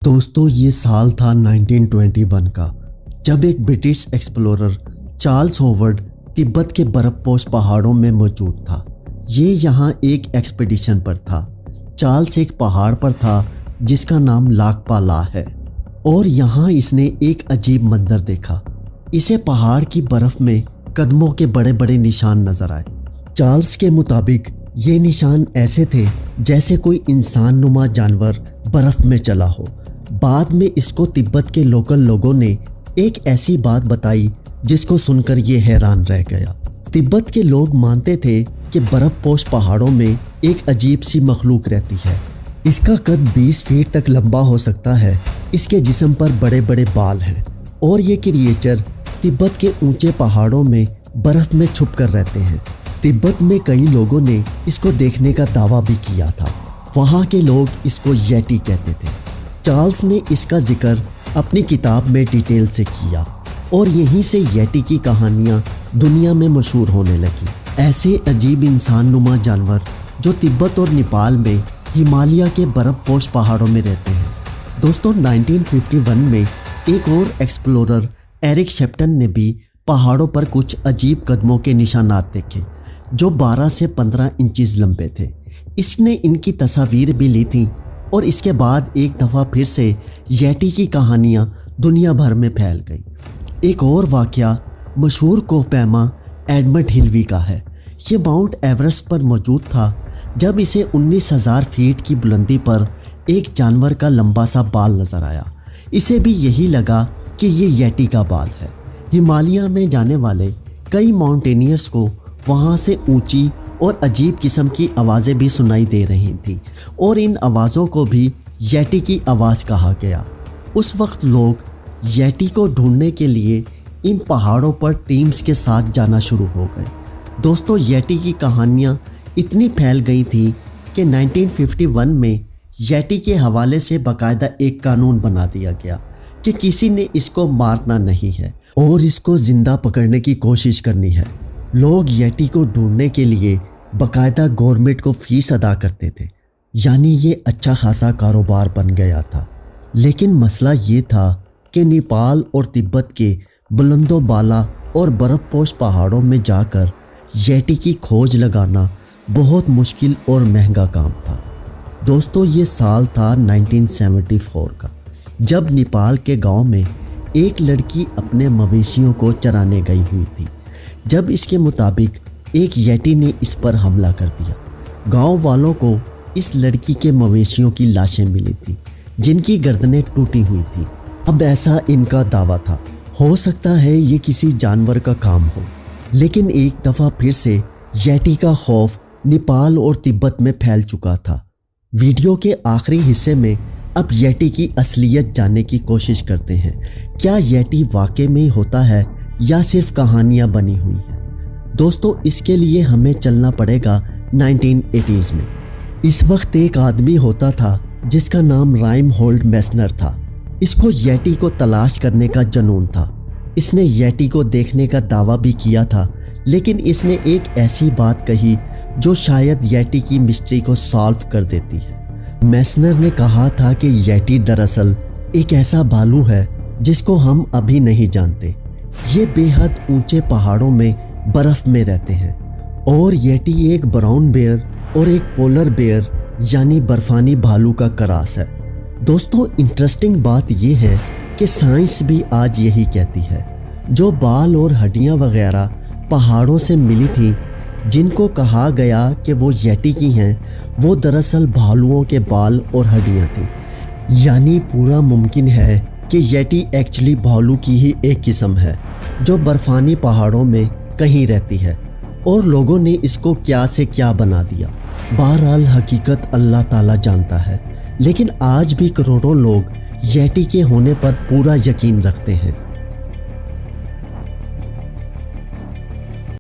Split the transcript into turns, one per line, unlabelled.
दोस्तों ये साल था 1921 का, जब एक British explorer Charles Howard Tibet के बर्फपोश पहाड़ों में मौजूद था। ये यहाँ एक एक्सपीडिशन पर था। चार्ल्स एक पहाड़ पर था जिसका नाम लाकपा ला है और यहाँ इसने एक अजीब मंजर देखा। इसे पहाड़ की बर्फ में कदमों के बड़े बड़े निशान नजर आए। चार्ल्स के मुताबिक ये निशान ऐसे थे जैसे कोई इंसान नुमा जानवर बर्फ में चला हो। बाद में इसको तिब्बत के लोकल लोगों ने एक ऐसी बात बताई जिसको सुनकर ये हैरान रह गया। तिब्बत के लोग मानते थे कि बर्फपोश पहाड़ों में एक अजीब सी मखलूक रहती है। इसका कद 20 फीट तक लंबा हो सकता है। इसके जिस्म पर बड़े बड़े बाल हैं और ये क्रिएचर तिब्बत के ऊंचे पहाड़ों में बर्फ में छुप कर रहते हैं। तिब्बत में कई लोगों ने इसको देखने का दावा भी किया था। वहाँ के लोग इसको येटी कहते थे। चार्ल्स ने इसका जिक्र अपनी किताब में डिटेल से किया और यहीं से येटी की कहानियाँ दुनिया में मशहूर होने लगी। ऐसे अजीब इंसान नुमा जानवर जो तिब्बत और नेपाल में हिमालय के बर्फपोश पहाड़ों में रहते हैं। दोस्तों 1951 में एक और एक्सप्लोरर एरिक शेप्टन ने भी पहाड़ों पर कुछ अजीब कदमों के निशानात देखे जो 12 से 15 इंचेस लंबे थे। इसने इनकी तस्वीर भी ली थी और इसके बाद एक दफ़ा फिर से येटी की कहानियाँ दुनिया भर में फैल गई। एक और वाक़या मशहूर कोहपेमा एडमंड हिलरी का है। ये माउंट एवरेस्ट पर मौजूद था जब इसे 19,000 फीट की बुलंदी पर एक जानवर का लंबा सा बाल नज़र आया। इसे भी यही लगा कि ये येटी का बाल है। हिमालय में जाने वाले कई माउंटेनियर्स को वहाँ से ऊंची और अजीब किस्म की आवाज़ें भी सुनाई दे रही थी और इन आवाज़ों को भी येटी की आवाज़ कहा गया। उस वक्त लोग येटी को ढूंढने के लिए इन पहाड़ों पर टीम्स के साथ जाना शुरू हो गए। दोस्तों येटी की कहानियाँ इतनी फैल गई थी कि 1951 में येटी के हवाले से बाकायदा एक कानून बना दिया गया कि किसी ने इसको मारना नहीं है और इसको ज़िंदा पकड़ने की कोशिश करनी है। लोग येटी को ढूंढने के लिए बाकायदा गवर्नमेंट को फीस अदा करते थे, यानी ये अच्छा खासा कारोबार बन गया था। लेकिन मसला ये था कि नेपाल और तिब्बत के बुलंदो बाला और बर्फपोश पहाड़ों में जाकर येटी की खोज लगाना बहुत मुश्किल और महंगा काम था। दोस्तों ये साल था 1974 का, जब नेपाल के गांव में एक लड़की अपने मवेशियों को चराने गई हुई थी। जब इसके मुताबिक एक येटी ने इस पर हमला कर दिया। गांव वालों को इस लड़की के मवेशियों की लाशें मिली थी जिनकी गर्दनें टूटी हुई थी। अब ऐसा इनका दावा था, हो सकता है ये किसी जानवर का काम हो। लेकिन एक दफ़ा फिर से येटी का खौफ नेपाल और तिब्बत में फैल चुका था। वीडियो के आखिरी हिस्से में अब येटी की असलियत जानने की कोशिश करते हैं। क्या येटी वाकई में होता है या सिर्फ कहानियाँ बनी हुई हैं? दोस्तों इसके लिए हमें चलना पड़ेगा 1980s में। इस वक्त एक आदमी होता था जिसका नाम राइमहोल्ड मेसनर था। इसको येटी को तलाश करने का जुनून था। इसने येटी को देखने का दावा भी किया था, लेकिन इसने एक ऐसी बात कही जो शायद येटी की मिस्ट्री को सॉल्व कर देती है। मेसनर ने कहा था कि येटी दरअसल एक ऐसा भालू है जिसको हम अभी नहीं जानते। ये बेहद ऊंचे पहाड़ों में बर्फ में रहते हैं और येटी एक ब्राउन बेयर और एक पोलर बेयर यानी बर्फानी भालू का क्रॉस है। दोस्तों इंटरेस्टिंग बात यह है कि साइंस भी आज यही कहती है। जो बाल और हड्डियां वगैरह पहाड़ों से मिली थी जिनको कहा गया कि वो येटी की हैं, वो दरअसल भालुओं के बाल और हड्डियां थी। यानी पूरा मुमकिन है कि येटी एक्चुअली भालू की ही एक किस्म है जो बर्फानी पहाड़ों में कहीं रहती है और लोगों ने इसको क्या से क्या बना दिया। बहरहाल हकीकत अल्लाह ताला जानता है, लेकिन आज भी करोड़ों लोग येटी के होने पर पूरा यकीन रखते हैं।